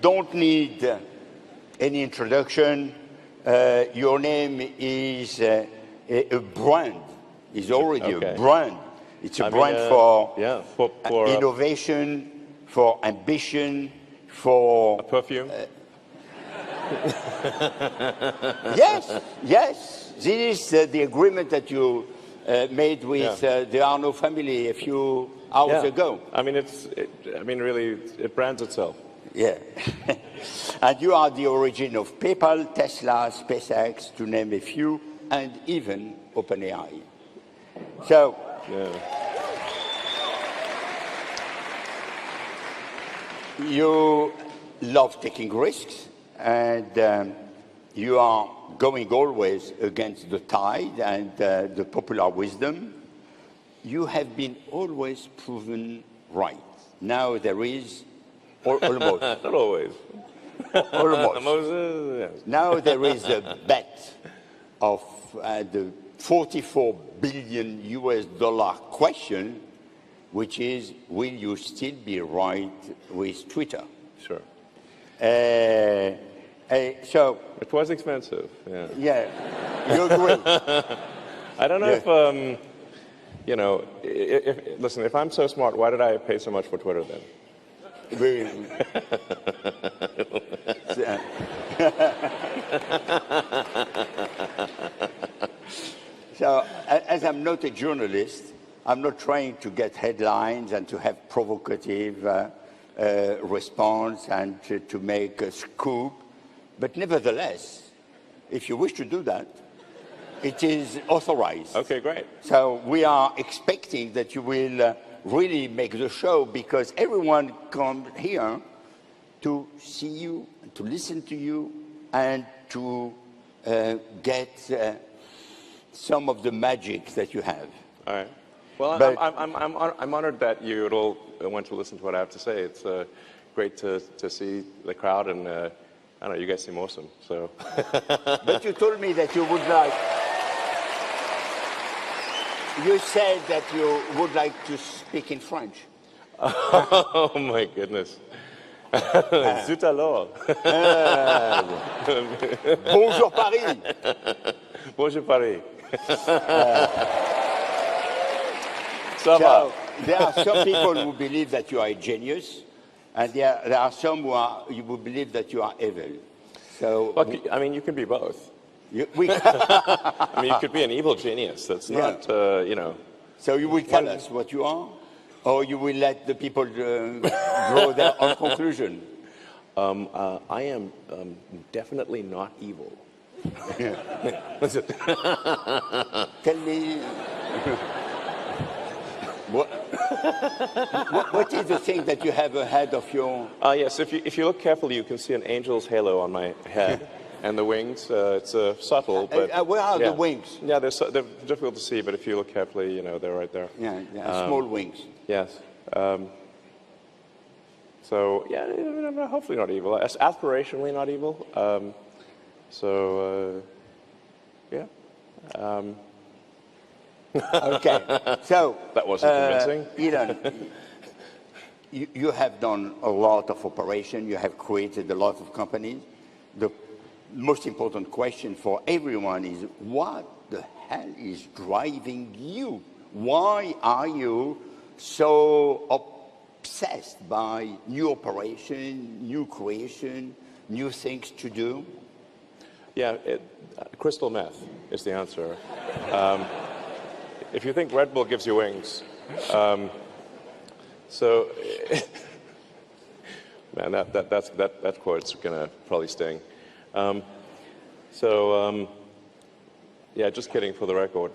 don't need any introduction. Your name is a brand. It's already a brand. It's a brand for innovation, for ambition, for... A perfume? Yes, yes. This is the agreement that you made with the Arnault family a few hours ago. I mean, really, it brands itself. Yeah. And you are the origin of PayPal, Tesla, SpaceX, to name a few, and even OpenAI. So, you love taking risks, and you are going always against the tide and the popular wisdom. You have been always proven right. Now there is, almost. Not always. Almost. Now there is a bet of the $44 billion question, which is, will you still be right with Twitter? Sure. So it was expensive. Yeah. Yeah, you agree. I don't know if you know. Listen, if I'm so smart, why did I pay so much for Twitter then? So, as I'm not a journalist, I'm not trying to get headlines and to have provocative response and to make a scoop. But nevertheless, if you wish to do that, it is authorized. Okay, great. So we are expecting that you will really make the show, because everyone comes here to see you, to listen to you, and to get some of the magic that you have. All right. Well, But, I'm honored that you all went to listen to what I have to say. It's great to see the crowd, and I don't know, you guys seem awesome. So. But you told me that you would like. You said that you would like to speak in French. Oh my goodness. Zut alors. Bonjour Paris. Bonjour Paris. So, there are some people who believe that you are a genius, and there are some who believe that you are evil. So, Look, I mean, you can be both. I mean, you could be an evil genius. That's not, you know. So you will tell us what you are, or you will let the people draw their own conclusion? I am definitely not evil. Tell me, what is the thing that you have ahead of your... Yes, if you look carefully, you can see an angel's halo on my head. And the wings, it's subtle, but... where are the wings? Yeah, they're difficult to see, but if you look carefully, you know, they're right there. Yeah, small wings. Yes. So, yeah, hopefully not evil. Aspirationally not evil. Yeah. Okay, so... That wasn't convincing. Elon, you have done a lot of operation. You have created a lot of companies. The most important question for everyone is, what the hell is driving you? Why are you so obsessed by new operation, new creation, new things to do? Yeah, crystal meth is the answer. If you think Red Bull gives you wings, so man, that quote's gonna probably sting. Yeah, just kidding for the record.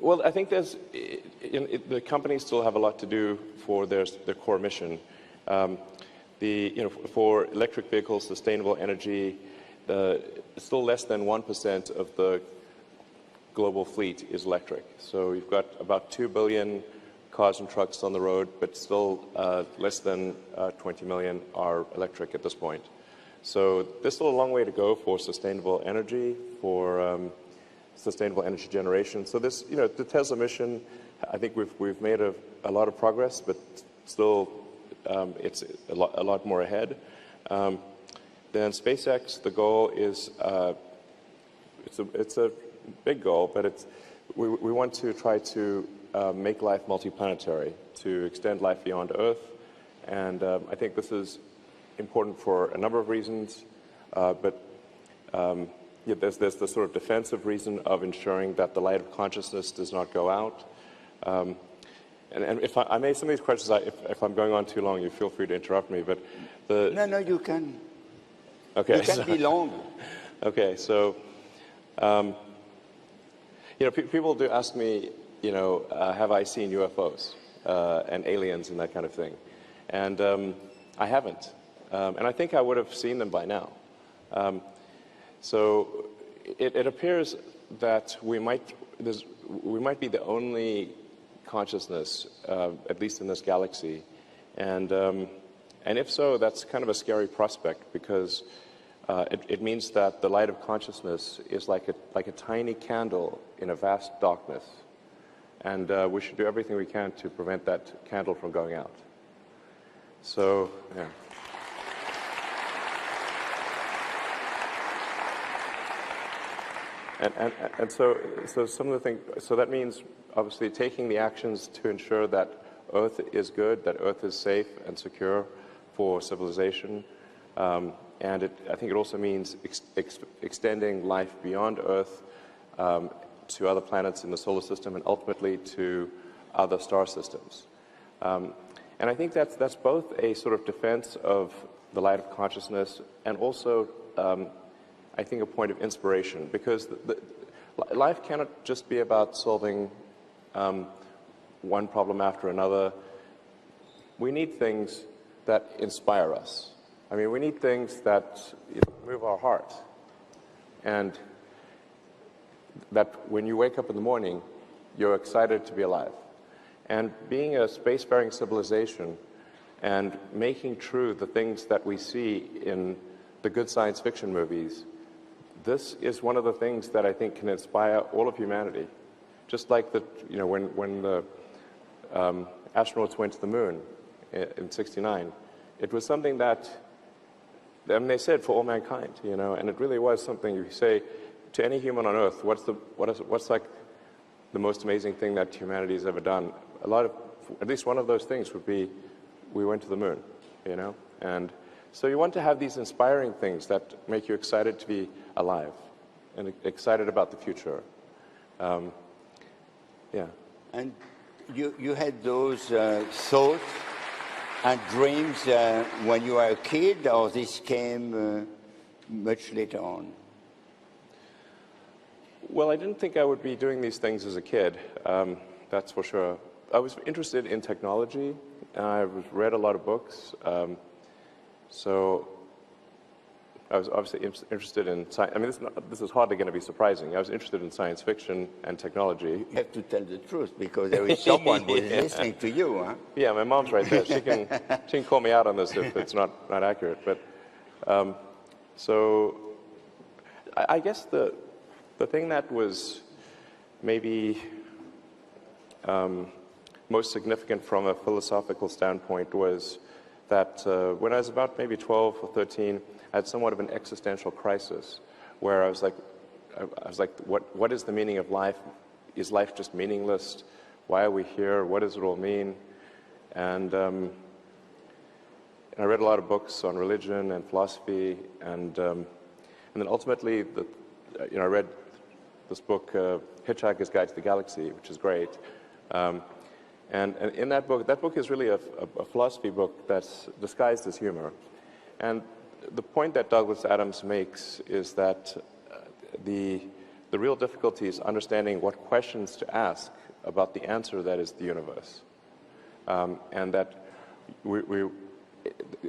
Well, I think there's, the companies still have a lot to do for their core mission. For electric vehicles, sustainable energy, still less than 1% of the global fleet is electric. So you've got about 2 billion cars and trucks on the road, but still less than 20 million are electric at this point. So there's still a long way to go for sustainable energy, for sustainable energy generation. So this, the Tesla mission, I think we've made a lot of progress, but still it's a lot more ahead. Then SpaceX, the goal is it's a big goal, but we want to try to make life multiplanetary, to extend life beyond Earth, and I think this is important for a number of reasons, but there's the sort of defensive reason of ensuring that the light of consciousness does not go out. And if I may, some of these questions, if I'm going on too long, you feel free to interrupt me. But No, you can. Okay. You can be long. Okay, so people do ask me, have I seen UFOs and aliens and that kind of thing, and I haven't, and I think I would have seen them by now. So it appears that we might be the only consciousness, at least in this galaxy, and if so, that's kind of a scary prospect, because it means that the light of consciousness is like a tiny candle in a vast darkness, and we should do everything we can to prevent that candle from going out. So, yeah. And so some of the things, so that means obviously taking the actions to ensure that Earth is good, that Earth is safe and secure for civilization. And I think it also means extending life beyond Earth to other planets in the solar system and ultimately to other star systems. And I think that's both a sort of defense of the light of consciousness and also I think a point of inspiration, because life cannot just be about solving one problem after another. We need things that inspire us. I mean, we need things that move our heart, and that when you wake up in the morning, you're excited to be alive. And being a spacefaring civilization and making true the things that we see in the good science fiction movies, this is one of the things that I think can inspire all of humanity. Just like when the astronauts went to the moon in '69, it was something that, I mean, they said for all mankind, and it really was something. You say to any human on Earth, what's like the most amazing thing that humanity has ever done? At least one of those things would be, we went to the moon, and so you want to have these inspiring things that make you excited to be alive and excited about the future. Yeah. And you had those thoughts and dreams when you were a kid, or this came much later on? Well, I didn't think I would be doing these things as a kid, that's for sure. I was interested in technology, and I read a lot of books. So I was obviously interested in science. I mean, this is hardly going to be surprising. I was interested in science fiction and technology. You have to tell the truth, because there is someone who is listening to you, huh? Yeah, my mom's right there. She can call me out on this if it's not accurate. But so I guess the thing that was maybe most significant from a philosophical standpoint was that when I was about maybe 12 or 13, I had somewhat of an existential crisis, where I was like, what is the meaning of life? Is life just meaningless? Why are we here? What does it all mean? And I read a lot of books on religion and philosophy, and then ultimately, I read this book, Hitchhiker's Guide to the Galaxy, which is great. And in that book is really a philosophy book that's disguised as humor. And the point that Douglas Adams makes is that the real difficulty is understanding what questions to ask about the answer that is the universe, and that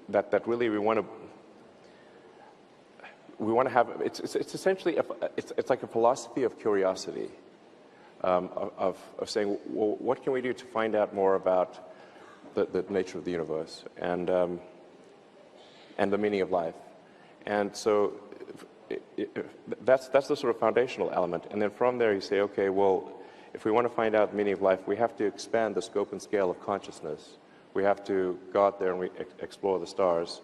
that really we want to have. It's essentially it's like a philosophy of curiosity. Of saying, well, what can we do to find out more about the nature of the universe and the meaning of life? And so, that's the sort of foundational element. And then from there you say, okay, well, if we want to find out the meaning of life, we have to expand the scope and scale of consciousness. We have to go out there and explore the stars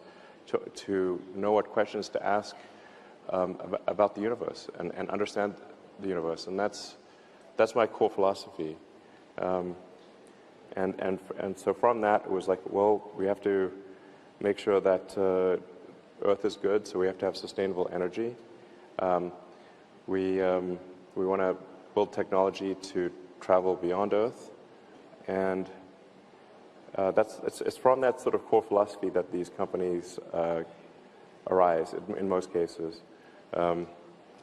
to know what questions to ask about the universe and understand the universe. And that's my core philosophy. And so from that, it was like, well, we have to make sure that Earth is good, so we have to have sustainable energy. We want to build technology to travel beyond Earth, and it's from that sort of core philosophy that these companies arise in most cases. You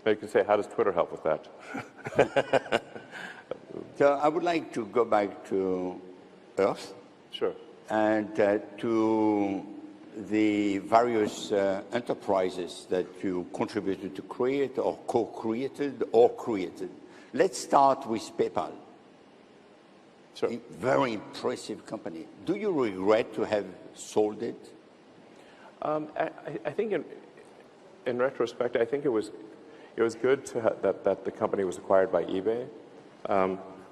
can say, how does Twitter help with that? So I would like to go back to Earth. Sure. And to the various enterprises that you contributed to create or co-created or created. Let's start with PayPal. Sure. A very impressive company. Do you regret to have sold it? I think in retrospect, I think it was good to that the company was acquired by eBay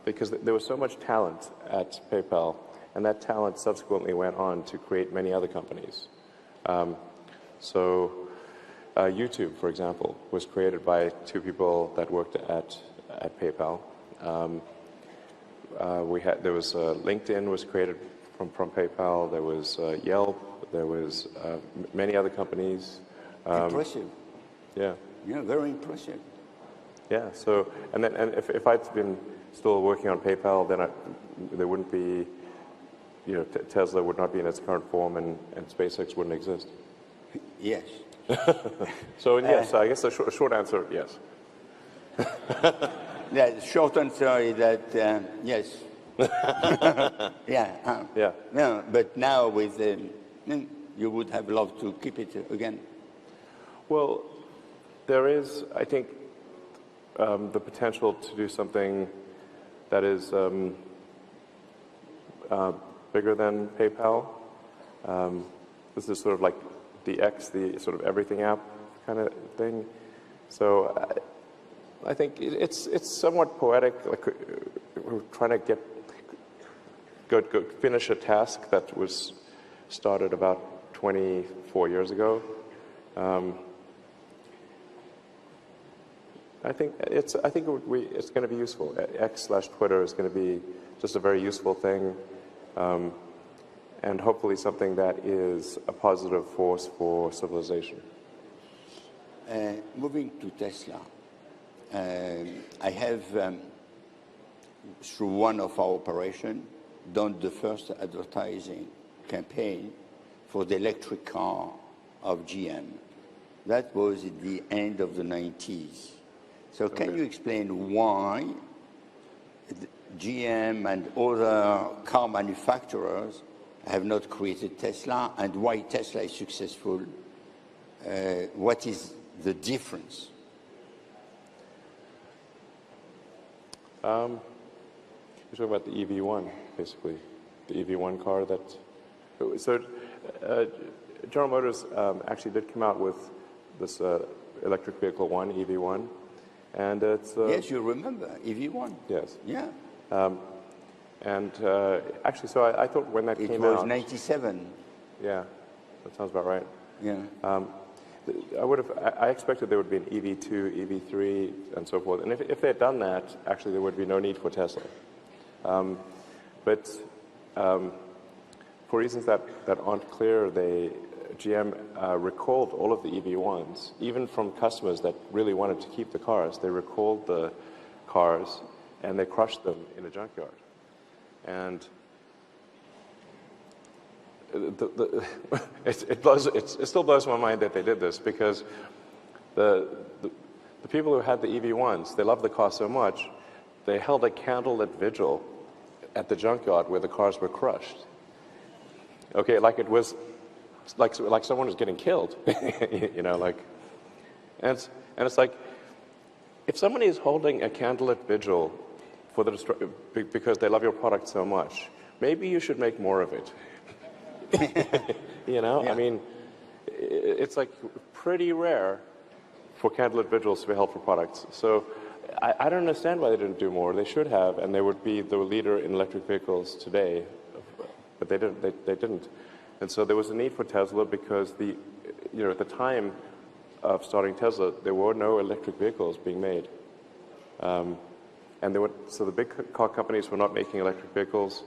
because there was so much talent at PayPal, and that talent subsequently went on to create many other companies. YouTube, for example, was created by two people that worked at PayPal. There was LinkedIn was created from PayPal. There was Yelp. There was many other companies. Impressive. Yeah. Yeah, very impressive. Yeah. So, and if I'd been still working on PayPal, then there wouldn't be, Tesla would not be in its current form, and SpaceX wouldn't exist. Yes. So yes, I guess the short answer, yes. Yeah, the short answer is that yes. Yeah. Yeah. No, but now with you would have loved to keep it again. Well, there is, I think, the potential to do something that is bigger than PayPal. This is sort of like the X, the sort of everything app kind of thing. So I think it's somewhat poetic. Like we're trying to go finish a task that was started about 24 years ago. I think it's going to be useful. X/Twitter is going to be just a very useful thing, and hopefully something that is a positive force for civilization. Moving to Tesla, I have, through one of our operations, done the first advertising campaign for the electric car of GM. That was at the end of the 90s. So can you explain why GM and other car manufacturers have not created Tesla, and why Tesla is successful? What is the difference? You're talking about the EV1, basically, the EV1 car that. So General Motors actually did come out with this electric vehicle one, EV1, and it's. Yes, you remember EV1. Yes. Yeah. Actually, so I thought when that came out. It was 97. Yeah, that sounds about right. Yeah. I expected there would be an EV2, EV3, and so forth. And if they had done that, actually there would be no need for Tesla. But for reasons that aren't clear, GM recalled all of the EV1s, even from customers that really wanted to keep the cars. They recalled the cars and they crushed them in a junkyard. And it still blows my mind that they did this, because the people who had the EV1s, they loved the car so much, they held a candlelit vigil at the junkyard where the cars were crushed. Okay, like it was like someone was getting killed, and it's like, if somebody is holding a candlelit vigil for because they love your product so much, maybe you should make more of it. Yeah. I mean, it's like pretty rare for candlelit vigils to be held for products. So I don't understand why they didn't do more. They should have, and they would be the leader in electric vehicles today, but they didn't. They didn't. And so there was a need for Tesla because at the time of starting Tesla, there were no electric vehicles being made. And so the big car companies were not making electric vehicles.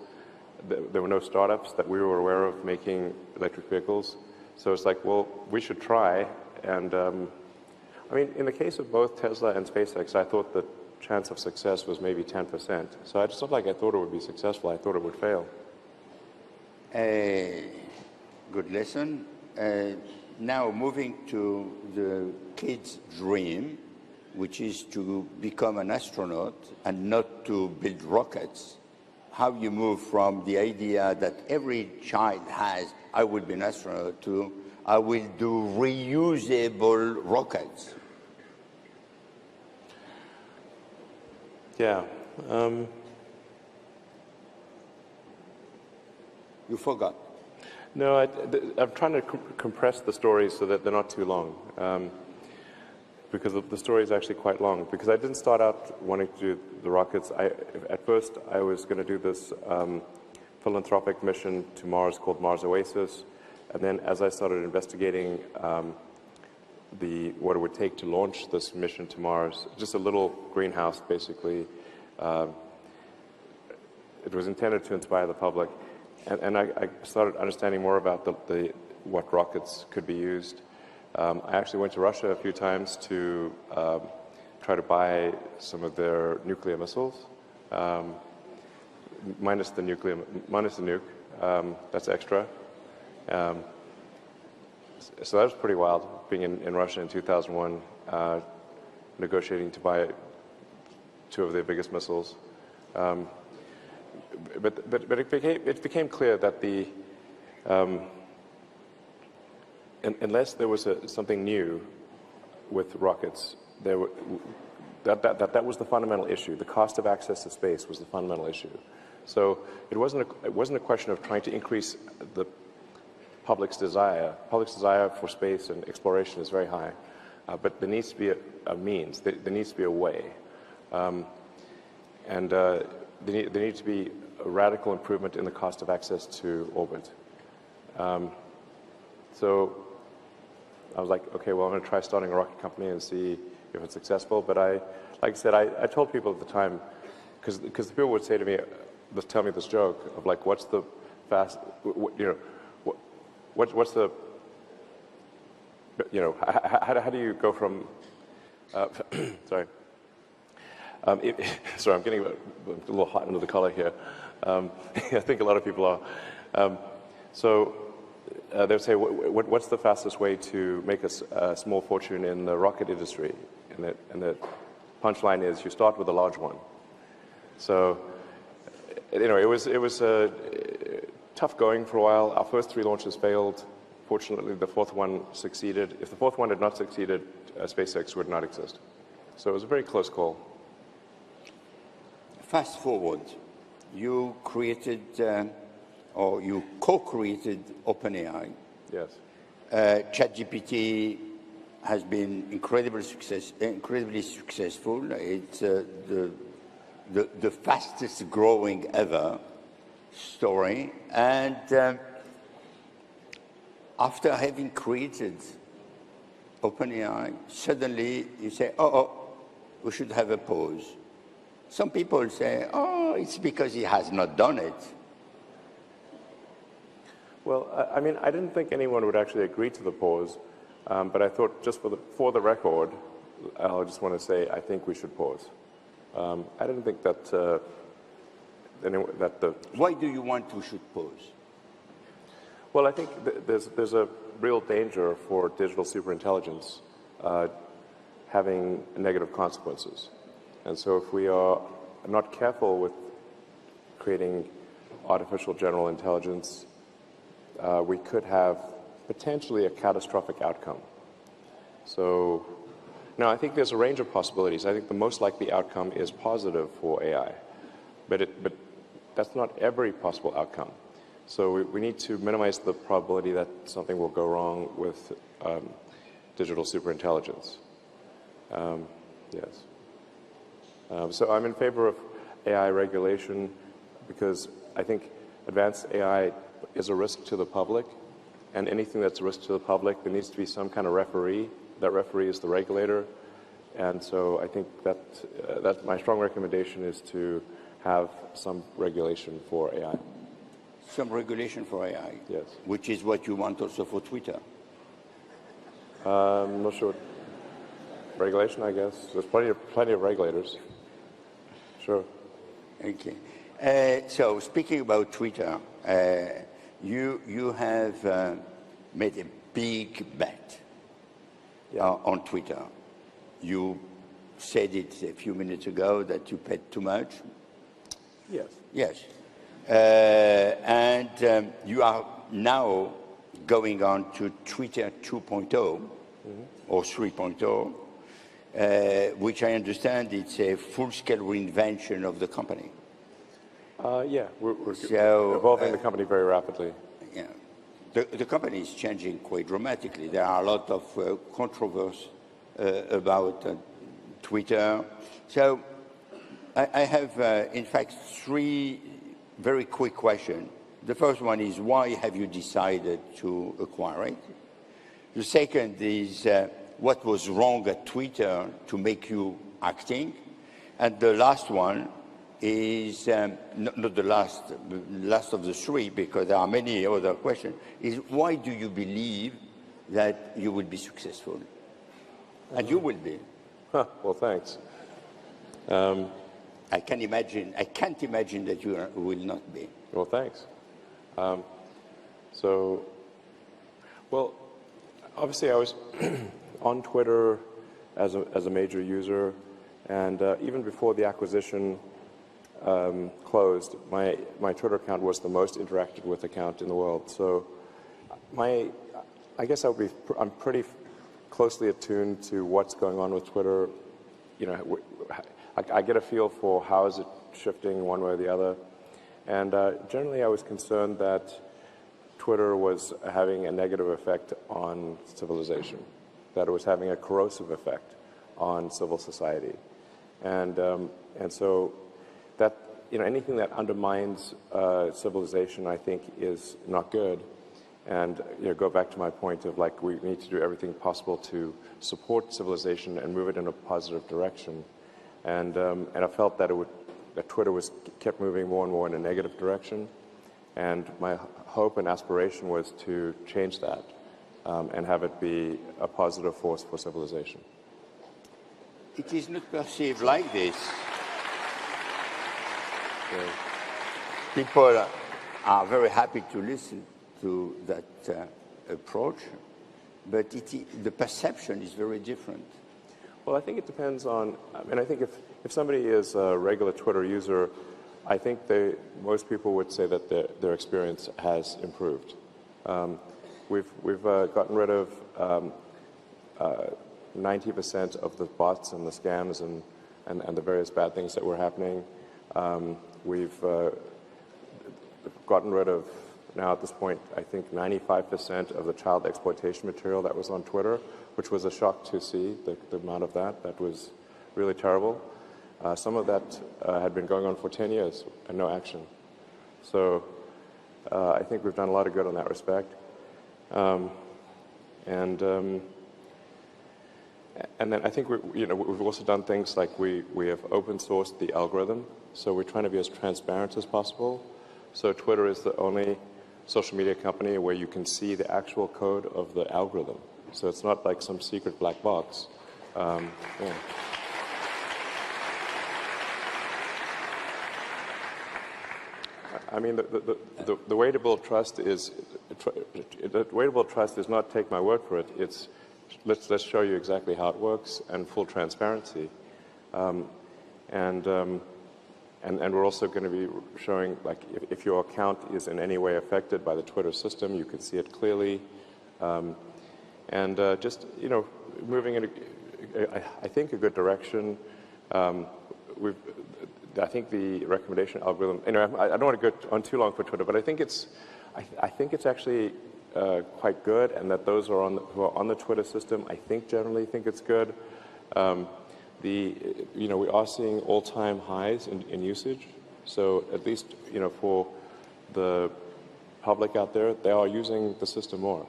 There were no startups that we were aware of making electric vehicles. So it's like, well, we should try. And I mean, in the case of both Tesla and SpaceX, I thought the chance of success was maybe 10%. So it's not like I thought it would be successful. I thought it would fail. Good lesson. Now moving to the kid's dream, which is to become an astronaut and not to build rockets. How you move from the idea that every child has, I will be an astronaut, to I will do reusable rockets. Yeah. You forgot. No, I'm trying to compress the stories so that they're not too long, because the story is actually quite long. Because I didn't start out wanting to do the rockets. At first, I was going to do this philanthropic mission to Mars called Mars Oasis. And then as I started investigating what it would take to launch this mission to Mars, just a little greenhouse, basically, it was intended to inspire the public. And I started understanding more about what rockets could be used. I actually went to Russia a few times to try to buy some of their nuclear missiles, minus the nuke. That's extra. So that was pretty wild, being in Russia in 2001, negotiating to buy 2 of their biggest missiles. But it became clear that unless there was something new with rockets, that was the fundamental issue. The cost of access to space was the fundamental issue. So it wasn't a question of trying to increase the public's desire. Public's desire for space and exploration is very high, but there needs to be a means. There needs to be a way, and there needs to be a radical improvement in the cost of access to orbit. So I was like, okay, well, I'm going to try starting a rocket company and see if it's successful. But like I said, I told people at the time, because the people would say to me, tell me this joke of like, what's the fast, what's the, how do you go from, sorry. Sorry, I'm getting a little hot under the collar here. I think a lot of people are. So they would say, what's the fastest way to make a small fortune in the rocket industry? And the punchline is, you start with a large one. So, it was tough going for a while. Our first 3 launches failed. Fortunately, the 4th one succeeded. If the 4th one had not succeeded, SpaceX would not exist. So it was a very close call. Fast forward, you created, or you co-created OpenAI. Yes. ChatGPT has been incredibly successful. It's the fastest growing ever story. And after having created OpenAI, suddenly you say, we should have a pause. Some people say, it's because he has not done it. Well, I mean, I didn't think anyone would actually agree to the pause, but I thought just for the record, I just want to say I think we should pause. I didn't think that Why do you want we should pause? Well, I think there's a real danger for digital superintelligence having negative consequences. And so if we are not careful with creating artificial general intelligence, we could have potentially a catastrophic outcome. So, now I think there's a range of possibilities. I think the most likely outcome is positive for AI, but that's not every possible outcome. So we need to minimize the probability that something will go wrong with digital superintelligence. Yes. So I'm in favor of AI regulation because I think advanced AI is a risk to the public, and anything that's a risk to the public, there needs to be some kind of referee. That referee is the regulator, and so I think that my strong recommendation is to have some regulation for AI. Some regulation for AI? Yes. Which is what you want also for Twitter? I'm not sure. Regulation, I guess. There's plenty of regulators. Sure. Okay. So speaking about Twitter, you have made a big bet on Twitter. You said it a few minutes ago that you paid too much. Yes. Yes. And you are now going on to Twitter 2.0 or 3.0. Which I understand it's a full-scale reinvention of the company. Yeah, we're evolving the company very rapidly. Yeah, the company is changing quite dramatically. There are a lot of controversy about Twitter. So I have, in fact, 3 very quick questions. The first one is, why have you decided to acquire it? The second is, what was wrong at Twitter to make you acting? And the last one is, not the last of the 3, because there are many other questions, is why do you believe that you will be successful? And you will be. Huh, well, thanks. I can't imagine that you will not be. Well, thanks. Well, obviously I was on Twitter as a major user, and even before the acquisition closed, my Twitter account was the most interacted with account in the world. So I guess I'm pretty closely attuned to what's going on with Twitter. You know, I get a feel for how is it shifting one way or the other. And generally I was concerned that Twitter was having a negative effect on civilization, that it was having a corrosive effect on civil society. And so that, you know, anything that undermines civilization, I think, is not good. And, you know, go back to my point of, like, we need to do everything possible to support civilization and move it in a positive direction. And I felt that that Twitter kept moving more and more in a negative direction. And my hope and aspiration was to change that and have it be a positive force for civilization. It is not perceived like this. Yeah. People are very happy to listen to that approach, but the perception is very different. Well, I think it depends on, I mean, I think if somebody is a regular Twitter user, I think most people would say that their experience has improved. We've gotten rid of 90% of the bots and the scams and the various bad things that were happening. We've gotten rid of, now at this point, I think 95% of the child exploitation material that was on Twitter, which was a shock to see, the amount of that. That was really terrible. Some of that had been going on for 10 years and no action. So I think we've done a lot of good in that respect. And then I think we've also done things like we have open sourced the algorithm, so we're trying to be as transparent as possible. So Twitter is the only social media company where you can see the actual code of the algorithm. So it's not like some secret black box. Yeah. I mean, the way to build trust is not take my word for it. It's let's show you exactly how it works and full transparency. And we're also going to be showing, like, if your account is in any way affected by the Twitter system, you can see it clearly. Just, you know, moving in, I think, a good direction. I think the recommendation algorithm, you know, I don't want to go on too long for Twitter, but I think it's actually quite good, and that those who are on the Twitter system, I think, generally think it's good. We are seeing all-time highs in usage. So at least, for the public out there, they are using the system more.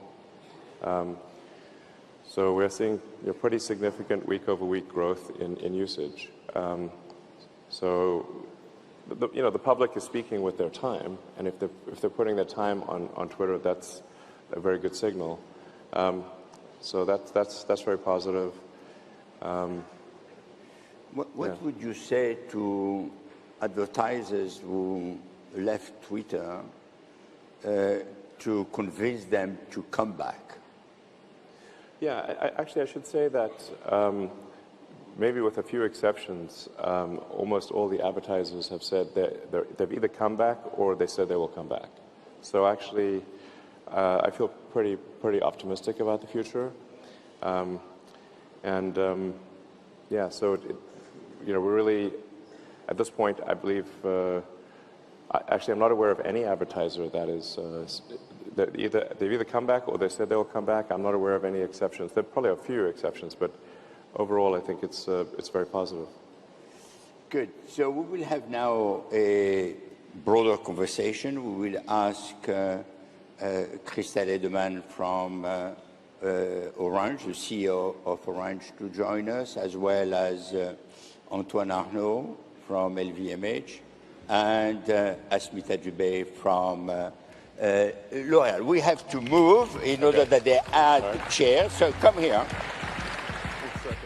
So we're seeing pretty significant week-over-week growth in usage. So the public is speaking with their time, and if they're putting their time on Twitter, that's a very good signal. So that's very positive. What would you say to advertisers who left Twitter to convince them to come back? Yeah, actually, I should say that maybe with a few exceptions, almost all the advertisers have said they've either come back or they said they will come back. So actually, I feel pretty optimistic about the future. Yeah, so we're really, at this point, I believe, actually, I'm not aware of any advertiser that is, they've either come back or they said they'll come back. I'm not aware of any exceptions. There are probably a few exceptions, but overall, I think it's very positive. Good. So we will have now a broader conversation. We will ask Christelle Edeman from Orange, the CEO of Orange, to join us, as well as Antoine Arnaud from LVMH, and Asmita Dubey from L'Oréal. We have to move in order that they add chairs, so come here. It's okay.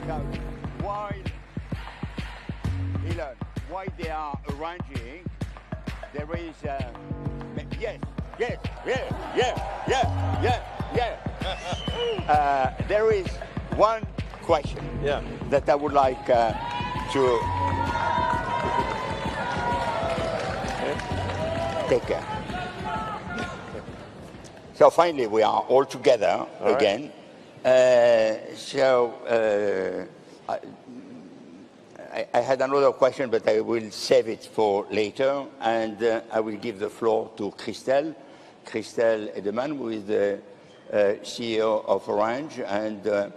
Now, while they are arranging, there is there is one question that I would like to take care. So finally, we are all together again. I had another question, but I will save it for later, and I will give the floor to Christelle Edeman, who is the CEO of Orange, and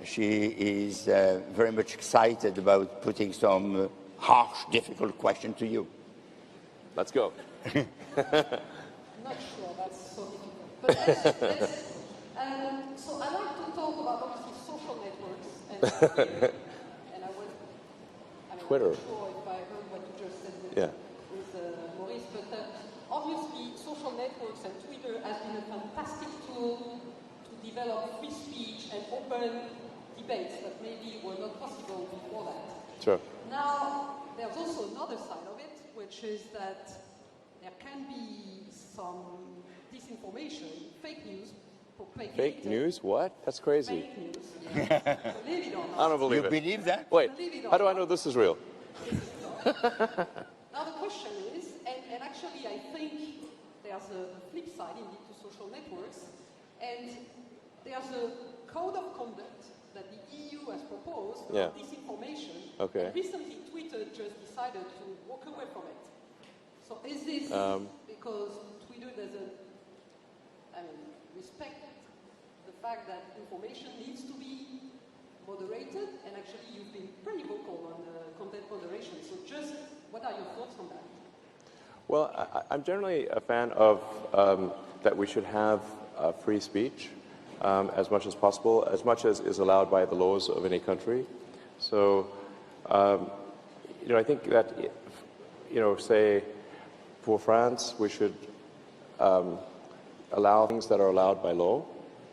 she is very much excited about putting some harsh, difficult question to you. Let's go. I'm not sure that's so difficult. But so I like to talk about obviously social networks and Twitter. Twitter. I'm not sure if I heard what you just said with Maurice, but obviously social networks and Twitter has been a fantastic tool to develop free speech and open debates that maybe were not possible before that. Sure. Now, there's also another side of it, which is that there can be some disinformation, fake news, propagated. Fake news? What? That's crazy. Fake news, yes. Believe it or not. I don't believe it. You believe that? Wait, how do I know this is real? Now the question is, and actually I think there's a flip side indeed to social networks, and there's a code of conduct that the EU has proposed for disinformation. Okay. And recently Twitter just decided to walk away from it. So is this because Twitter doesn't respect the fact that information needs to be moderated, and actually you've been pretty vocal on content moderation. So just what are your thoughts on that? Well, I'm generally a fan of that we should have free speech as much as possible, as much as is allowed by the laws of any country. So, I think that, say, for France, we should allow things that are allowed by law,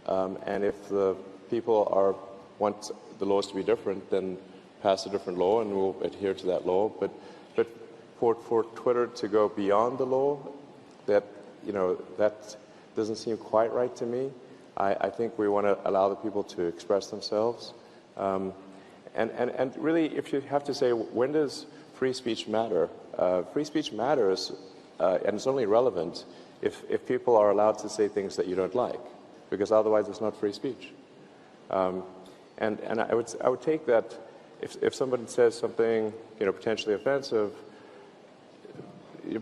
and if the people want the laws to be different, then pass a different law and we'll adhere to that law. But for Twitter to go beyond the law, that doesn't seem quite right to me. I think we want to allow the people to express themselves. And really, if you have to say, when does free speech matter? Free speech matters, and it's only relevant if people are allowed to say things that you don't like, because otherwise it's not free speech. And I would take that if somebody says something potentially offensive,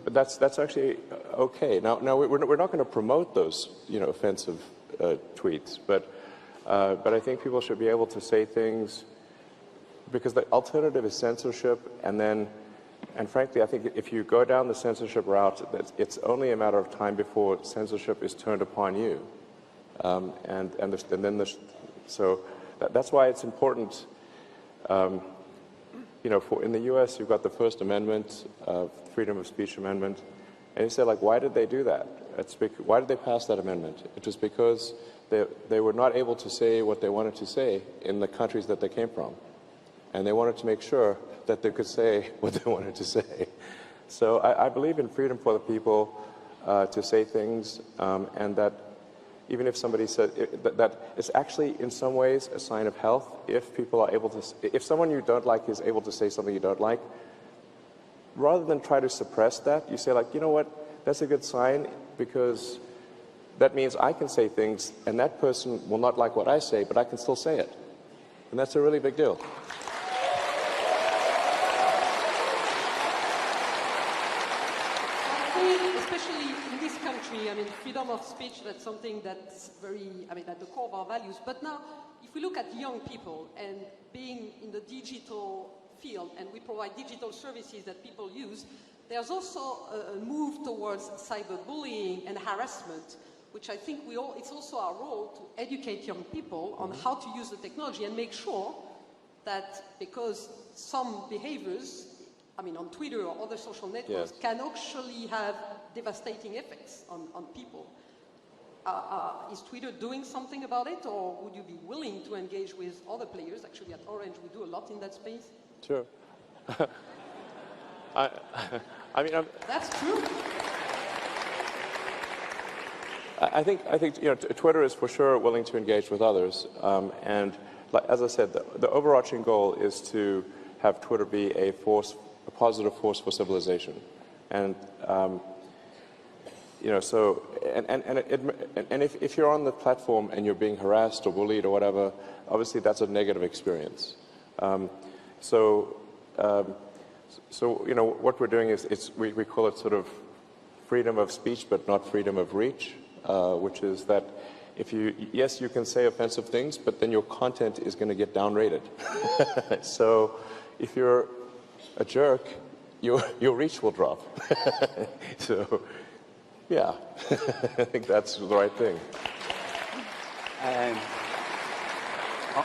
but that's actually okay. Now we're not going to promote those offensive tweets, but But I think people should be able to say things, because the alternative is censorship, and frankly, I think if you go down the censorship route, it's only a matter of time before censorship is turned upon you. So that's why it's important. You know, in the U.S., you've got the First Amendment, Freedom of Speech Amendment, and you say, like, why did they do that? Why did they pass that amendment? It was because they were not able to say what they wanted to say in the countries that they came from, and they wanted to make sure that they could say what they wanted to say. So I believe in freedom for the people to say things, and that even if somebody said that it's actually in some ways a sign of health if people are able to, if someone you don't like is able to say something you don't like, rather than try to suppress that, you say, like, you know what, that's a good sign, because that means I can say things and that person will not like what I say, but I can still say it. And that's a really big deal. I mean, freedom of speech, that's something that's very, I mean, at the core of our values. But now, if we look at young people and being in the digital field, and we provide digital services that people use, there's also a move towards cyberbullying and harassment, which I think it's also our role to educate young people on how to use the technology and make sure that, because some behaviors, I mean, on Twitter or other social networks, yes, can actually have devastating effects on people. Is Twitter doing something about it, or would you be willing to engage with other players? Actually, at Orange, we do a lot in that space. Sure. I mean, that's true. I think you know, Twitter is for sure willing to engage with others, and like, as I said, the overarching goal is to have Twitter be a positive force for civilization, and you know, so and if you're on the platform and you're being harassed or bullied or whatever, obviously that's a negative experience. So you know, what we're doing is we call it sort of freedom of speech, but not freedom of reach, which is that yes, you can say offensive things, but then your content is going to get downrated. So if you're a jerk, your reach will drop. So, yeah, I think that's the right thing.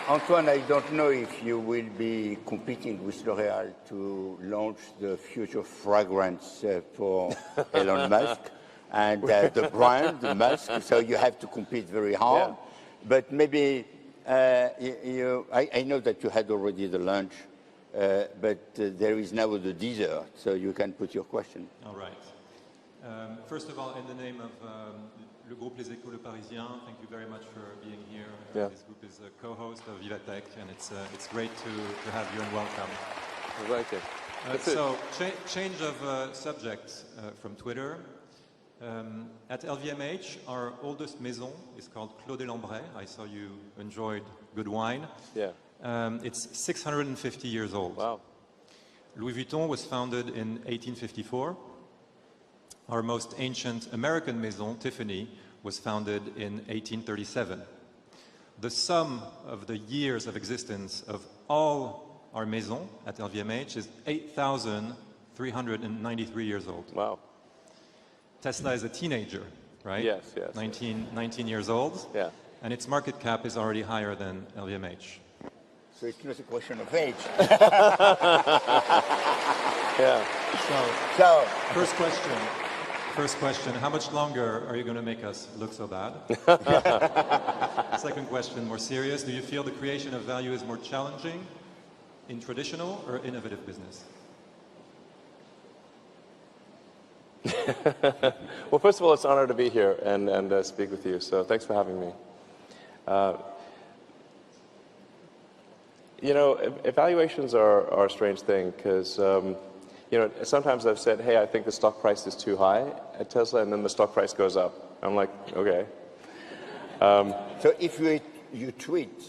Antoine, I don't know if you will be competing with L'Oréal to launch the future fragrance for Elon Musk and the brand, Musk, so you have to compete very hard. Yeah. But maybe, I know that you had already the lunch, but there is now the dessert, so you can put your question. All right. First of all, in the name of Le Groupe Les Échos Le Parisien, thank you very much for being here. Yeah. This group is a co-host of VivaTech, and it's great to have you and welcome. Thank you. So, change of subject from Twitter. At LVMH, our oldest maison is called Claude et Lambret. I saw you enjoyed good wine. Yeah. It's 650 years old. Wow. Louis Vuitton was founded in 1854. Our most ancient American maison, Tiffany, was founded in 1837. The sum of the years of existence of all our maisons at LVMH is 8,393 years old. Wow. Tesla is a teenager, right? Yes, yes. 19 years old. Yeah. And its market cap is already higher than LVMH. So it's not a question of age. Yeah. So first question, how much longer are you going to make us look so bad? Second question, more serious, do you feel the creation of value is more challenging in traditional or innovative business? Well, first of all, it's an honor to be here and speak with you, so thanks for having me. You know, evaluations are a strange thing, because you know, sometimes I've said, hey, I think the stock price is too high at Tesla, and then the stock price goes up. I'm like, okay. So if you tweet,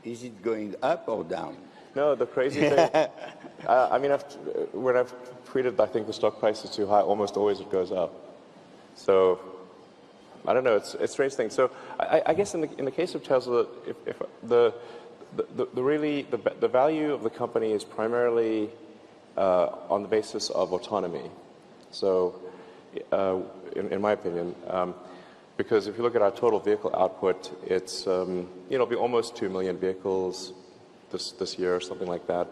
is it going up or down? No, the crazy thing, I mean, when I've tweeted, I think the stock price is too high, almost always it goes up. So, I don't know. It's a strange thing. So I guess in the case of Tesla, if the value of the company is primarily on the basis of autonomy. So, in my opinion, because if you look at our total vehicle output, it's it'll be almost 2 million vehicles this year or something like that.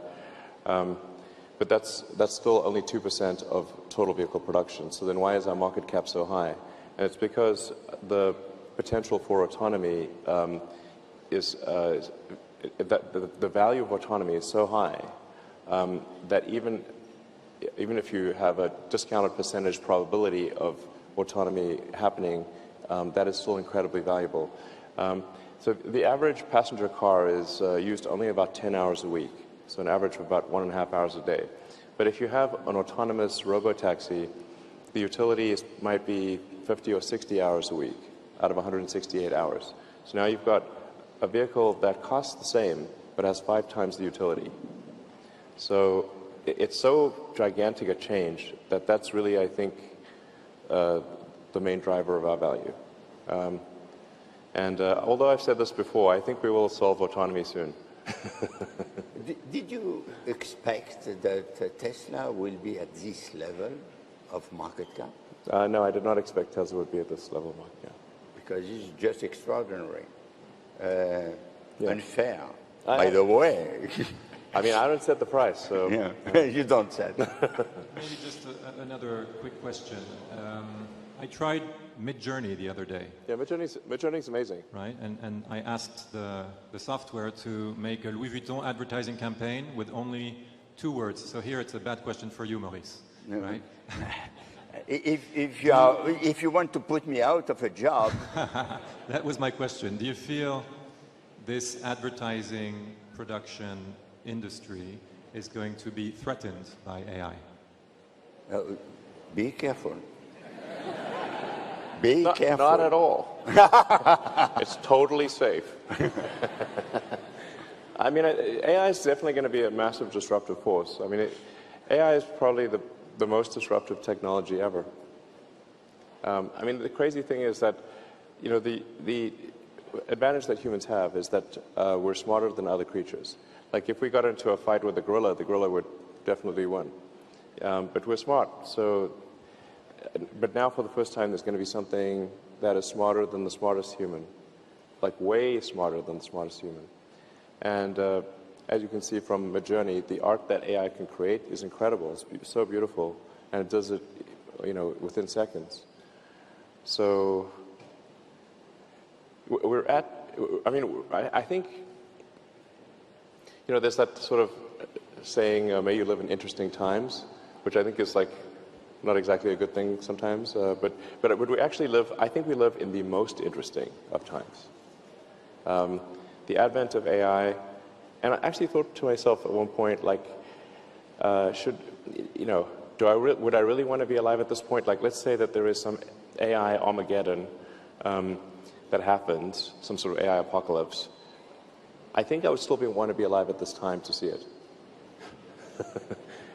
But that's still only 2% of total vehicle production. So then why is our market cap so high? And it's because the potential for autonomy is that the value of autonomy is so high that even if you have a discounted percentage probability of autonomy happening, that is still incredibly valuable. So the average passenger car is used only about 10 hours a week, so an average of about 1.5 hours a day. But if you have an autonomous robotaxi, the utility might be 50 or 60 hours a week out of 168 hours. So now you've got a vehicle that costs the same but has 5 times the utility. So it's so gigantic a change that that's really, I think, the main driver of our value. Although I've said this before, I think we will solve autonomy soon. Did you expect that Tesla will be at this level of market cap? No, I did not expect Tesla would be at this level of market cap. Because it's just extraordinary. Unfair, by by the way. I mean, I don't set the price, so... Yeah, you don't set. Maybe just another quick question. I tried Midjourney the other day. Yeah, Midjourney's amazing. Right, and I asked the software to make a Louis Vuitton advertising campaign with only 2 words. So here it's a bad question for you, Maurice, right? If you want to put me out of a job... That was my question. Do you feel this advertising production industry is going to be threatened by AI? Be careful. Be careful. Not at all. It's totally safe. I mean, AI is definitely going to be a massive disruptive force. I mean, AI is probably the most disruptive technology ever. I mean, the crazy thing is that, you know, the advantage that humans have is that we're smarter than other creatures. Like, if we got into a fight with a gorilla, the gorilla would definitely win. But we're smart, so... But now, for the first time, there's going to be something that is smarter than the smartest human, like way smarter than the smartest human. And as you can see from Midjourney, the art that AI can create is incredible. It's so beautiful, and it does it, you know, within seconds. So we're at. I mean, I think, you know, there's that sort of saying, "May you live in interesting times," which I think is like. Not exactly a good thing sometimes, but would we actually live? I think we live in the most interesting of times. The advent of AI, and I actually thought to myself at one point, like, would I really want to be alive at this point? Like, let's say that there is some AI Armageddon that happens, some sort of AI apocalypse. I think I would still want to be alive at this time to see it,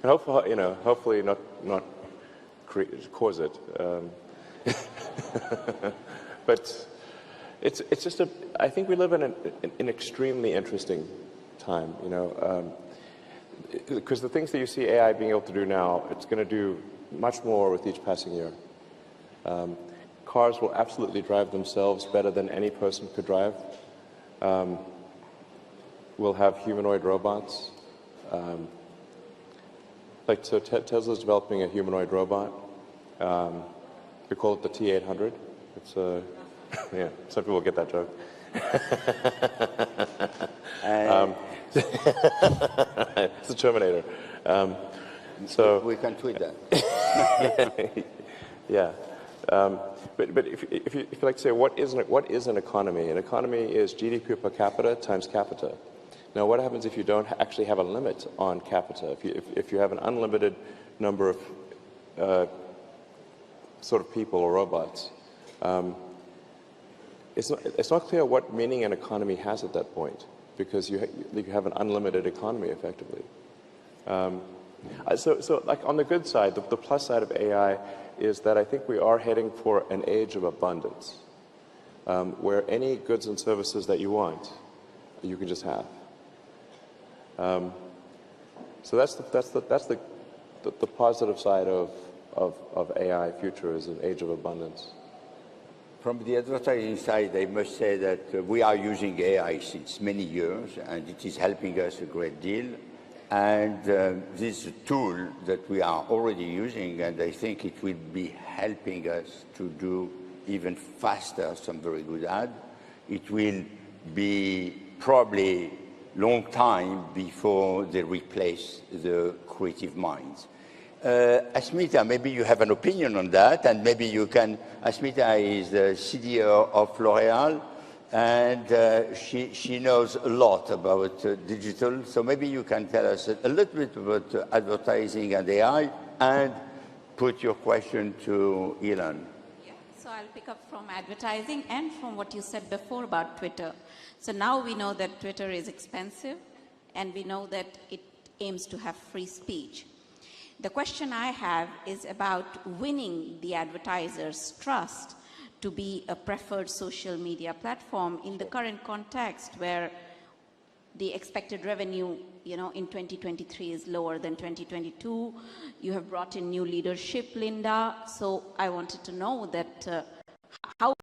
and hopefully not cause it. But it's just I think we live in an extremely interesting time, you know, because the things that you see AI being able to do now, it's going to do much more with each passing year. Cars will absolutely drive themselves better than any person could drive. We'll have humanoid robots. Like, so Tesla's developing a humanoid robot. We call it the T800. It's yeah, some people get that joke. It's the Terminator. So we can tweet that. Yeah. But if you like to say, what is an economy? An economy is GDP per capita times capita. Now, what happens if you don't actually have a limit on capita? If you have an unlimited number of sort of people or robots, it's not clear what meaning an economy has at that point, because you have an unlimited economy effectively. So like on the good side, the plus side of AI is that I think we are heading for an age of abundance. where any goods and services that you want, you can just have. So that's the positive side of AI future, is an age of abundance. From the advertising side, I must say that we are using AI since many years, and it is helping us a great deal. And this is a tool that we are already using, and I think it will be helping us to do even faster some very good ad. It will be probably long time before they replace the creative minds. Asmita, maybe you have an opinion on that, and maybe you can. Asmita is the CDO of L'Oréal, and she knows a lot about digital, so maybe you can tell us a little bit about advertising and AI, and put your question to Elon. Yeah, so I'll pick up from advertising and from what you said before about Twitter. So now we know that Twitter is expensive, and we know that it aims to have free speech. The question I have is about winning the advertisers' trust to be a preferred social media platform in the current context where the expected revenue, in 2023 is lower than 2022. You have brought in new leadership, Linda. So I wanted to know that how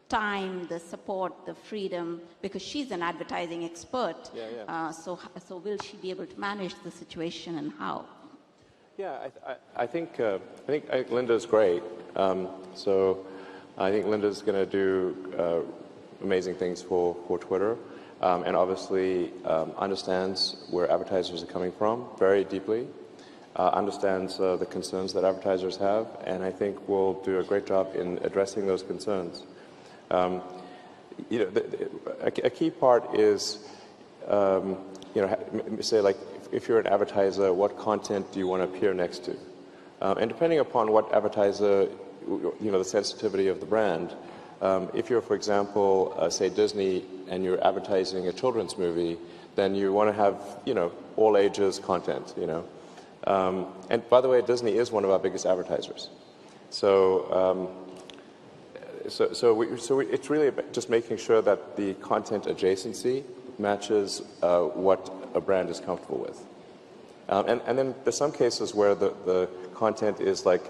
time, the support, the freedom, because she's an advertising expert. So will she be able to manage the situation, and how? Yeah, I think Linda's great. So I think Linda's going to do amazing things for Twitter, and obviously understands where advertisers are coming from very deeply, understands the concerns that advertisers have, and I think will do a great job in addressing those concerns. A key part is, say like, if you're an advertiser, what content do you want to appear next to? And depending upon what advertiser, the sensitivity of the brand, if you're, for example, say Disney, and you're advertising a children's movie, then you want to have, all ages content, And by the way, Disney is one of our biggest advertisers. So, it's really just making sure that the content adjacency matches what a brand is comfortable with. And then there's some cases where the content is like,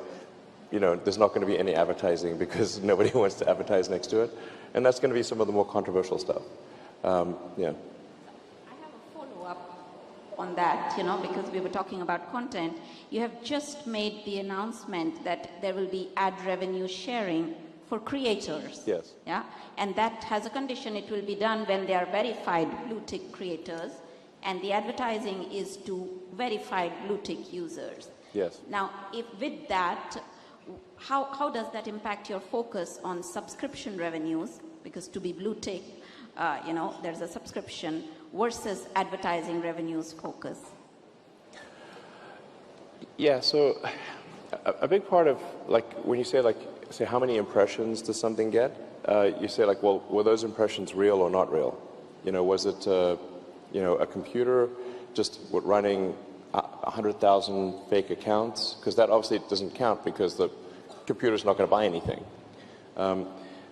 there's not going to be any advertising because nobody wants to advertise next to it. And that's going to be some of the more controversial stuff. Yeah. I have a follow-up on that, because we were talking about content. You have just made the announcement that there will be ad revenue sharing for creators. Yes. Yeah, and that has a condition. It will be done when they are verified blue-tick creators, and the advertising is to verified blue-tick users. Yes. Now, if with that, how does that impact your focus on subscription revenues? Because to be blue-tick, there's a subscription versus advertising revenues focus. Yeah. So a big part of, like, when you say, like, say how many impressions does something get, you say, like, well, were those impressions real or not real? Was it a computer just running 100,000 fake accounts? Because that obviously doesn't count, because the computer's not going to buy anything.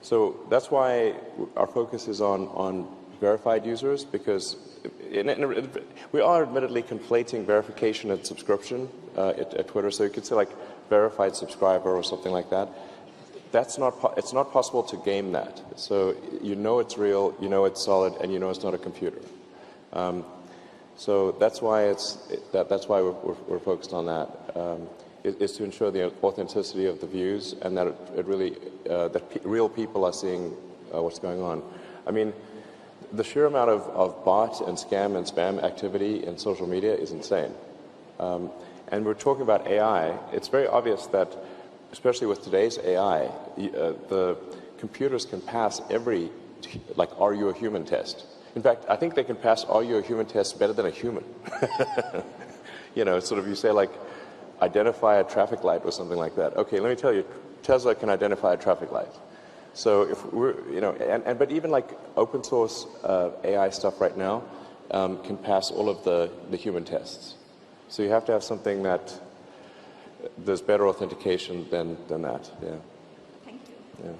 So that's why our focus is on verified users, because we are admittedly conflating verification and subscription at Twitter. So you could say, like, verified subscriber or something like that. It's not possible to game that. So it's real, it's solid, and it's not a computer. So that's why that's why we're focused on that. Is to ensure the authenticity of the views, and that it really real people are seeing what's going on. I mean, the sheer amount of bot and scam and spam activity in social media is insane. And we're talking about AI. It's very obvious that, especially with today's AI, the computers can pass every, like, are you a human test. In fact, I think they can pass are you a human test better than a human. Sort of, you say, like, identify a traffic light or something like that. Okay, let me tell you, Tesla can identify a traffic light. So if we're, but even like open source AI stuff right now can pass all of the human tests. So you have to have something that there's better authentication than that. Yeah. Thank Yeah.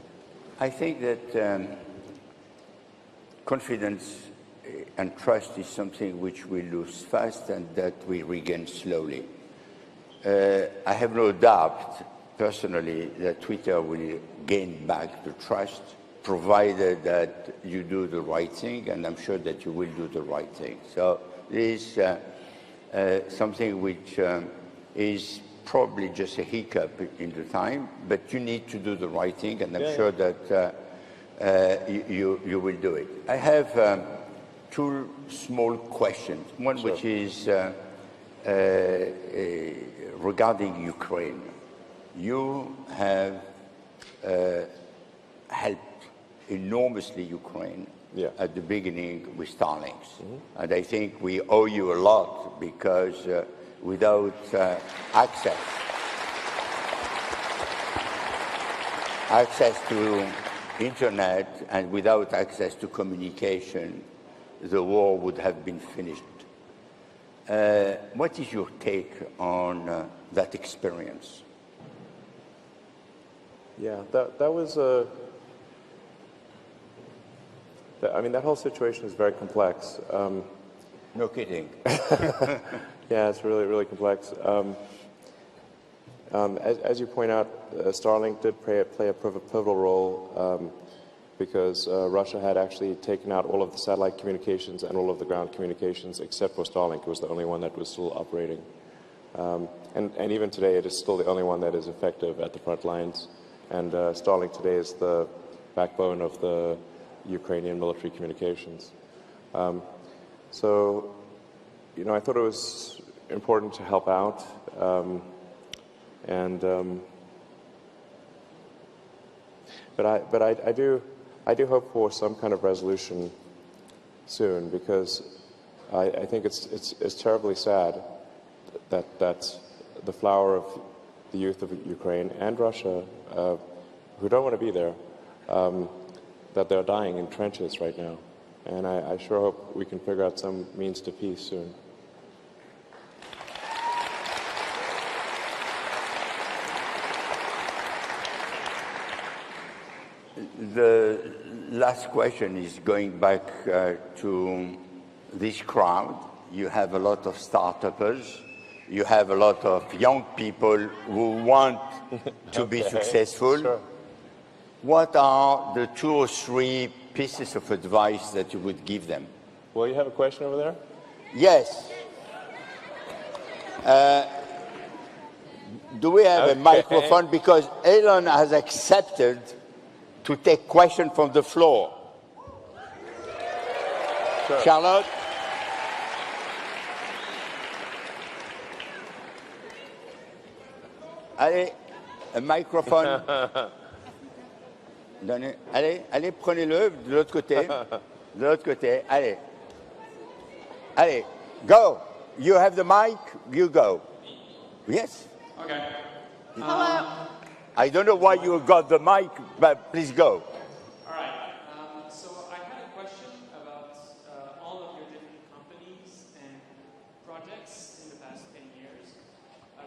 I think that confidence and trust is something which we lose fast and that we regain slowly. I have no doubt, personally, that Twitter will gain back the trust, provided that you do the right thing, and I'm sure that you will do the right thing. So this is something which is probably just a hiccup in the time, but you need to do the right thing, and I'm sure that you will do it. I have two small questions. One which is regarding Ukraine. You have helped enormously Ukraine at the beginning with Starlinks. And I think we owe you a lot because without access to internet and without access to communication, the war would have been finished. What is your take on that experience? Yeah, that was I mean, that whole situation is very complex. No kidding. Yeah, it's really, really complex. As you point out, Starlink did play a pivotal role because Russia had actually taken out all of the satellite communications and all of the ground communications except for Starlink. It was the only one that was still operating. And even today, it is still the only one that is effective at the front lines. And Starlink today is the backbone of the Ukrainian military communications. So, you know, I thought it was important to help out. But I do hope for some kind of resolution soon, because I think it's terribly sad that the flower of the youth of Ukraine and Russia, who don't want to be there, that they're dying in trenches right now. And I sure hope we can figure out some means to peace soon. The last question is going back to this crowd. You have a lot of start-uppers. You have a lot of young people who want to be successful. Sure. What are the 2 or 3 pieces of advice that you would give them? Well, you have a question over there? Yes. Do we have a microphone? Because Elon has accepted to take questions from the floor. Sure. Charlotte? Allez, un microphone. Donnez, allez, prenez-le de l'autre côté. De l'autre côté, allez. Allez, go. You have the mic, you go. Yes. Okay. Hello. I don't know why you got the mic, but please go. All right. So I had a question about all of your different companies and projects in the past 10 years.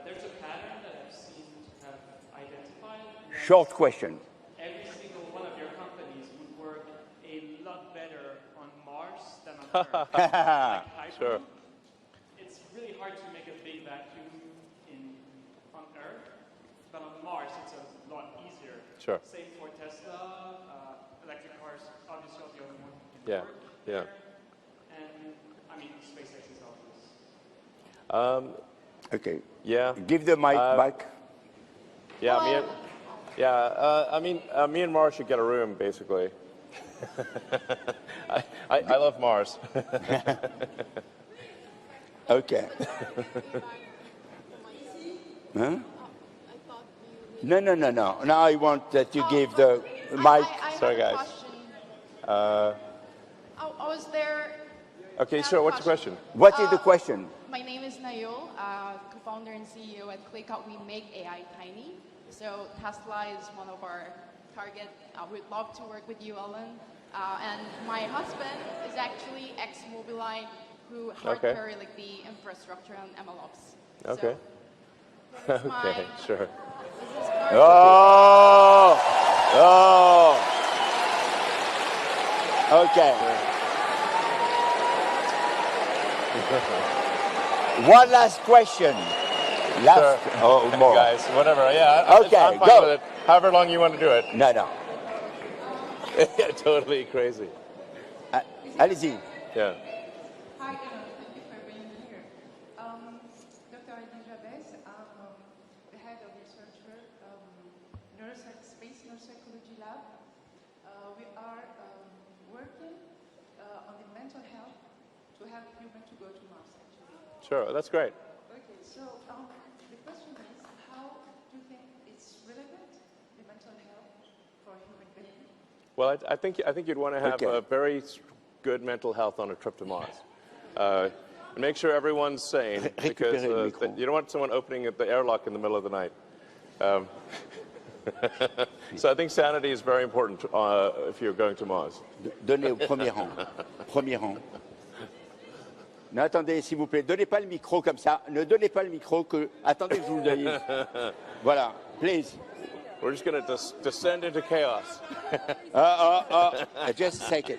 There's a pattern that I've seen to have identified. Short question. Every single one of your companies would work a lot better on Mars than on Earth. Like Hyperloop. Sure. It's really hard to make a big vacuum on Earth, but on Mars it's a lot easier. Sure. Same for Tesla, electric cars, obviously the other one can Yeah, work yeah. there. And I mean, SpaceX is obvious. Okay. Yeah. Give the mic back. Yeah, me and Mars should get a room, basically. I love Mars. Okay. Huh? No. Now I want that you give the mic. Sorry, guys. I was there. Okay, sure. What's the question? What is the question? My name is Nayul, co-founder and CEO at ClickUp. We make AI tiny. So Tesla is one of our target. We'd love to work with you, Elon. And my husband is actually ex-Mobileye, who hard carry like the infrastructure on MLOps. Okay. So, Okay, sure. this is Oh! Okay. One last question. Last, Sure. more. Guys, whatever. Yeah. Okay, I'm fine go. with it. However long you want to do it. No, no. Totally crazy. Allez-y. Yeah. Hi, thank you for being here. Dr. Adi Jabez, I'm the head of researcher, Space Neuropsychology Lab. We are working on the mental health to help humans to go to Mars, actually. Sure. That's great. Okay, so the question is, how do you think it's relevant, the mental health for human beings? Well, I think you'd want to have a very good mental health on a trip to Mars. Make sure everyone's sane, because you don't want someone opening the airlock in the middle of the night. So I think sanity is very important if you're going to Mars. Donnez au premier rang. Premier rang. Non, attendez, s'il vous plaît, donnez pas le micro comme ça. Ne donnez pas le micro que... Attendez que je vous le donne. Voilà, please. We're just going to descend into chaos. Just a second.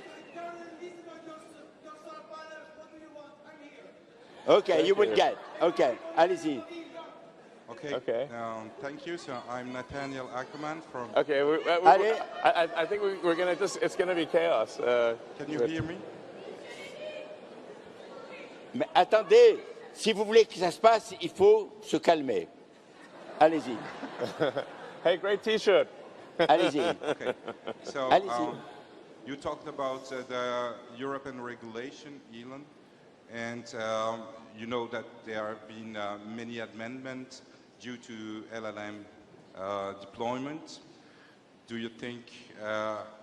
Okay, you will get. Okay, allez-y. Okay. Thank you. So I'm Nathaniel Ackerman from. Okay. I think we're going to just. It's going to be chaos. Can you hear me? Mais attendez, si vous voulez que ça se passe, il faut se calmer. Allez-y. Hey, great T-shirt. Allez-y. Okay. So Allez-y. you talked about the European regulation, Elon, and you know that there have been many amendments due to LLM deployment. Do you think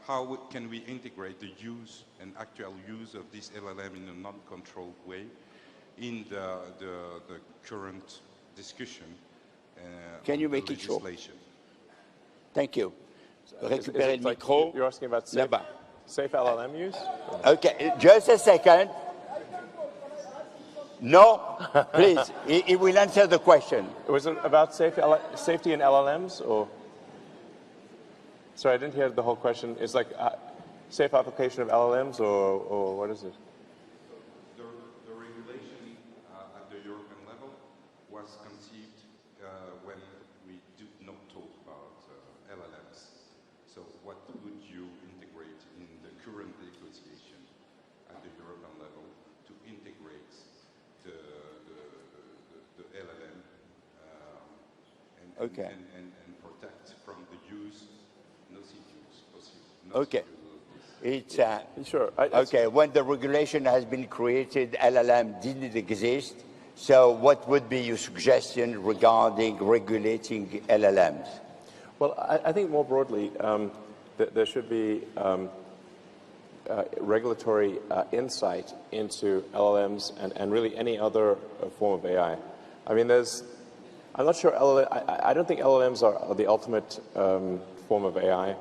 how can we integrate the use and actual use of this LLM in a non-controlled way in the current discussion? Can you on the make it short? legislation? Thank you. Récupérez le Like micro. you're asking about Là-bas. safe LLM use? Okay, just a second. No, please. He will answer the question. Was it about safety in LLMs, or? Sorry, I didn't hear the whole question. It's like safe application of LLMs, or what is it? The regulation at the European level was conceived when we did not talk about LLMs. So what would you integrate in the current negotiation at the European level to integrate the LLM and protect from the use, nocive use, possible. Okay. It's Sure. okay. When the regulation has been created, LLM didn't exist. So, what would be your suggestion regarding regulating LLMs? Well, I think more broadly, there should be regulatory insight into LLMs and really any other form of AI. I mean, I'm not sure, I don't think LLMs are the ultimate form of AI.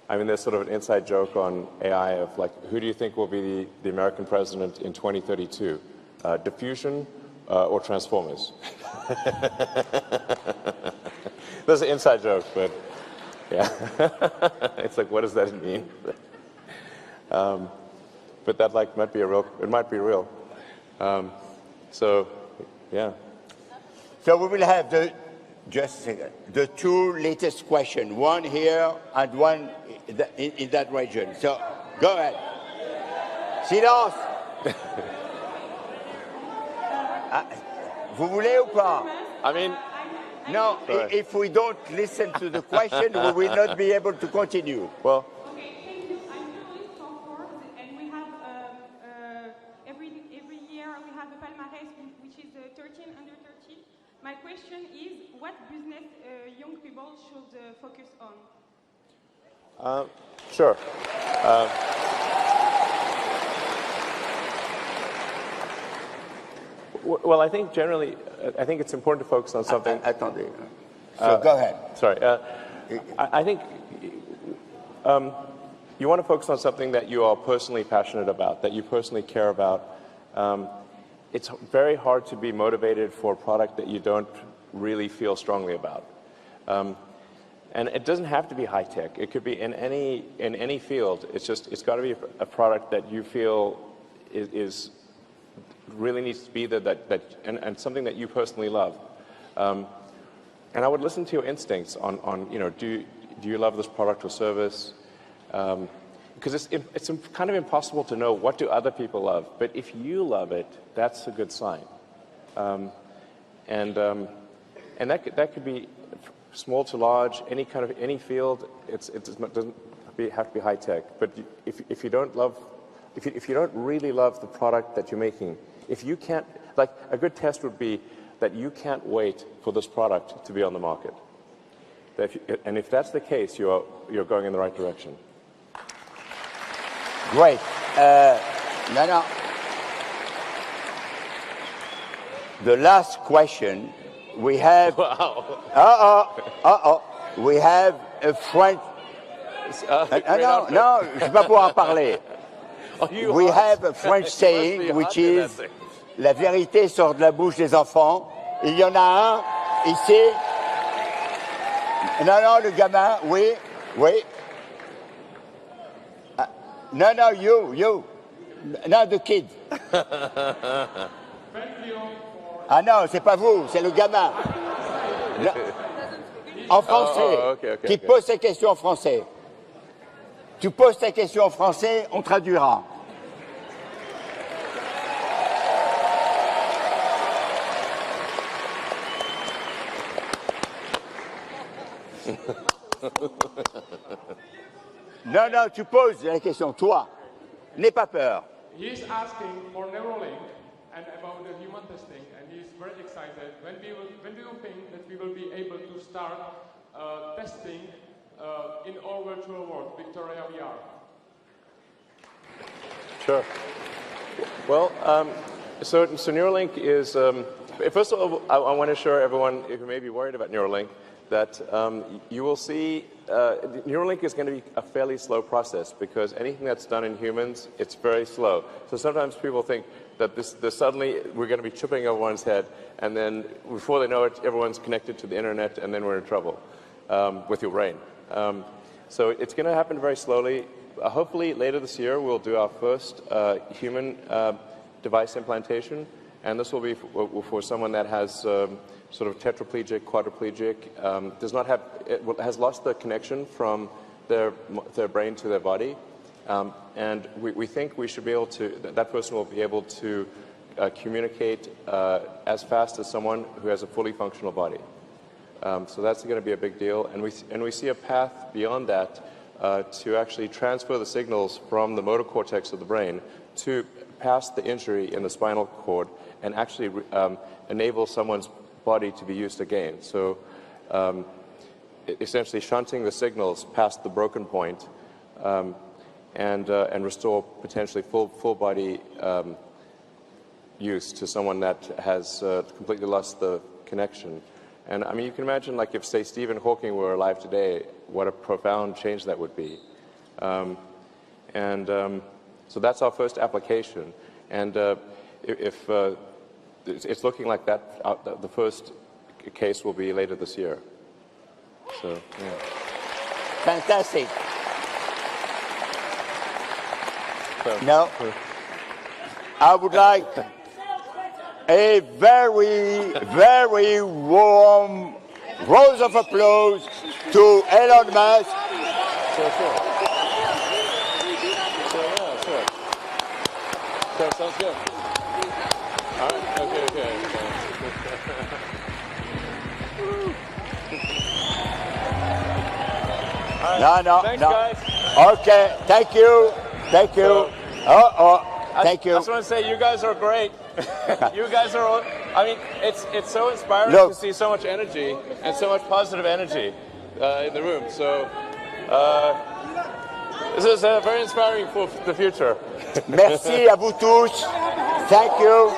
I mean, there's sort of an inside joke on AI of like, who do you think will be the American president in 2032? Diffusion or Transformers? There's an inside joke, but yeah. It's like, what does that mean? But that like might be it might be real. So, yeah. So we will have just a second, the two latest questions, one here and one in that region. So go ahead. Silence. Vous voulez ou pas? I mean, no, if we don't listen to the question, we will not be able to continue. Well, okay, thank you. I'm journalist for Forbes, and we have every year we have a palmarès which is 13 under 30. My question is, what business young people should focus on? sure. Well, I think generally, I think it's important to focus on something. Attendez. So go ahead. Sorry. I think you want to focus on something that you are personally passionate about, that you personally care about. It's very hard to be motivated for a product that you don't really feel strongly about. And it doesn't have to be high tech. It could be in any field. It's got to be a product that you feel is really needs to be there, and something that you personally love. And I would listen to your instincts on do you love this product or service? Because it's kind of impossible to know what do other people love. But if you love it, that's a good sign. And that could be small to large, any field. It doesn't have to be high tech. But if you don't really love the product that you're making, if you can't, like a good test would be that you can't wait for this product to be on the market. And if that's the case, you're going in the right direction. Great. No. The last question. We have. Wow. We have a French. Non, je vais pas pouvoir en parler. We have a French saying, which is la vérité sort de la bouche des enfants. Il y en a un ici. Non, le gamin, oui. No, you. No, the kid. Ah non, c'est pas vous, c'est le gamin. En français. Okay. Qui pose ses questions en français. Tu poses tes questions en français, on traduira. Non, tu poses la question, toi. N'aie pas peur. He is asking for Neuralink and about the human testing, and he is very excited. When do you think that we will be able to start testing in our virtual world, Victoria VR? Sure. Well, so Neuralink is, first of all, I want to assure everyone who may be worried about Neuralink that you will see Neuralink is going to be a fairly slow process because anything that's done in humans, it's very slow. So sometimes people think that this suddenly we're going to be chipping everyone's head, and then before they know it, everyone's connected to the internet, and then we're in trouble with your brain. So it's going to happen very slowly. Hopefully later this year we'll do our first human device implantation, and this will be for someone that has sort of tetraplegic, quadriplegic, has lost the connection from their brain to their body, and we think we should be able to. That person will be able to communicate as fast as someone who has a fully functional body. So that's going to be a big deal, and we see a path beyond that to actually transfer the signals from the motor cortex of the brain to past the injury in the spinal cord and actually enable someone's body to be used again. So essentially shunting the signals past the broken point and restore potentially full body use to someone that has completely lost the connection. And I mean, you can imagine, like, if, say, Stephen Hawking were alive today, what a profound change that would be. So that's our first application. And if it's looking like that, the first case will be later this year. So, yeah. Fantastic. So, now, I would like a very, very warm round of applause to Elon Musk. Sure. So, sounds good. All right, okay. All right. No. Thanks, guys. Okay, thank you. Thank you. Thank you. I just want to say you guys are great. You guys are all, I mean, it's so inspiring to see so much energy and so much positive energy in the room. So this is very inspiring for the future. Merci à vous tous. Thank you.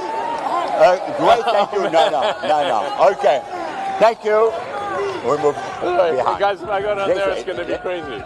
Great, thank you. No. Okay. Thank you. We move behind. Guys, if I go down there, it's going to be crazy.